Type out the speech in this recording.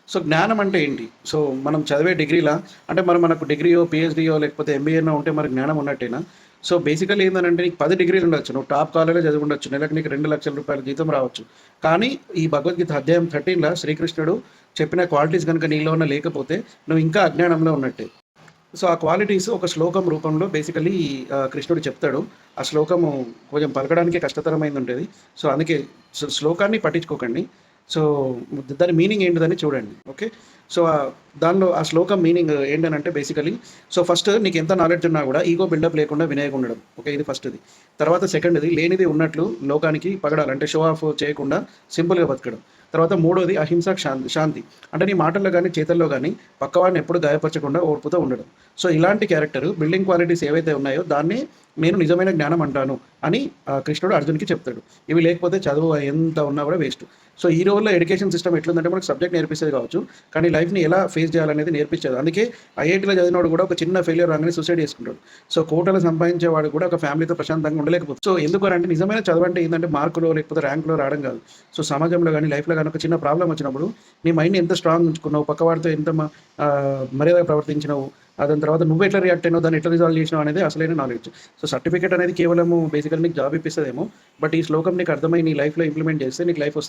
So జ్ఞానం అంటే ఏంటి? సో మనం చదివే డిగ్రీలా? అంటే మరి మనకు డిగ్రీయో, పీహెచ్‌డీయో లేకపోతే ఎంబీఏనో ఉంటే మనకు జ్ఞానం ఉన్నట్టేనా? సో బేసికల్లీ ఏందనంటే నీకు 10 డిగ్రీలు ఉండొచ్చు. నువ్వు టాప్ కాలేజ్‌లో చదివుండొచ్చు. నెలకు నీకు ₹2,00,000 జీతం రావచ్చు. కానీ ఈ భగవద్గీత అధ్యాయం 13ల శ్రీకృష్ణుడు చెప్పిన క్వాలిటీస్ గనుక నీలో ఉన్న లేకపోతే నువ్వు ఇంకా అజ్ఞానంలో ఉన్నట్టే. సో ఆ క్వాలిటీస్ ఒక శ్లోకం రూపంలో బేసికల్లీ కృష్ణుడు చెప్తాడు. ఆ శ్లోకము కొంచెం పలకడానికే కష్టతరమైందుంటది. సో అందుకే శ్లోకాన్ని పట్టించుకోకండి. సో దాని మీనింగ్ ఏంటిదని చూడండి. ఓకే. సో దానిలో ఆ శ్లోకం మీనింగ్ ఏంటనంటే బేసికల్లీ సో ఫస్ట్ నీకు ఎంత నాలెడ్జ్ ఉన్నా కూడా ఈగో బిల్డప్ లేకుండా వినయంగా ఉండడం. ఓకే. ఇది ఫస్ట్‌ది. తర్వాత సెకండ్‌ది లేనిది ఉన్నట్లు లోకానికి పగడాలి. అంటే షో ఆఫ్ చేయకుండా సింపుల్‌గా బతకడం. తర్వాత మూడోది అహింస శాంతి. అంటే నీ మాటల్లో గానీ, చేతల్లో గానీ పక్కవాడిని ఎప్పుడు గాయపరచకుండా ఓర్పుతో ఉండడం. సో ఇలాంటి క్యారెక్టర్ బిల్డింగ్ క్వాలిటీస్ ఏవైతే ఉన్నాయో దాన్ని నేను నిజమైన జ్ఞానం అంటాను అని కృష్ణుడు అర్జున్‌కి చెప్తాడు. ఇవి లేకపోతే చదువు ఎంత ఉన్నా కూడా వేస్ట్. సో ఈ రోజుల్లో ఎడ్యుకేషన్ సిస్టమ్ ఎట్లుందంటే మనకు సబ్జెక్ట్ నేర్పిస్తది కావచ్చు. కానీ లైఫ్‌ని ఎలా ఫేస్ చేయాలనేది నేర్పించదు. అందుకే ఐఐటీలో చదివినోడు కూడా ఒక చిన్న ఫెయిల్యూర్ రాగానే సూసైడ్ చేసుకుంటాడు. సో కోట్లలో సంపాదించేవాడు కూడా ఒక ఫ్యామిలీతో ప్రశాంతంగా ఉండలేకపోతుంది. సో ఎందుకనంటే నిజమైన చదువంటే ఏందంటే మార్కులో లేకపోతే ర్యాంక్‌లో రావడం కాదు. సో సమాజంలో గానీ, లైఫ్‌లో గానీ ఒక చిన్న ప్రాబ్లమ్ వచ్చినప్పుడు నీ మైండ్‌ని ఎంత స్ట్రాంగ్ ఉంచుకున్నావు, పక్కవాడితో ఎంత మర్యాదగా ప్రవర్తించినావు, దాని తర్వాత నువ్వు ఎట్లా రియాక్ట్ అయినావు, దాన్ని ఎట్లా రిజాల్వ్ చేసినావు అనేది అసలైన నాలెడ్జ్. సో సర్టిఫికేట్ అనేది కేవలము బేసికల్లీ నీకు జాబ్ ఇప్పిస్తదేమో. బట్ ఈ శ్లోకం నీకు అర్థమై నీ లైఫ్‌లో ఇంప్లిమెంట్ చేస్తే నీకు లైఫ్ వస్తది.